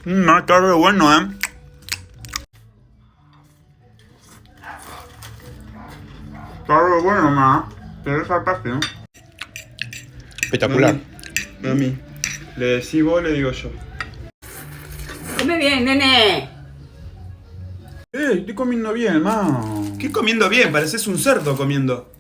Está re bueno, Está re bueno, ma. Te saltaste, ¿no? Espectacular. Mami, ¿le decís vos o le digo yo? Come bien, nene. Estoy comiendo bien, ma. ¿Qué comiendo bien? Pareces un cerdo comiendo.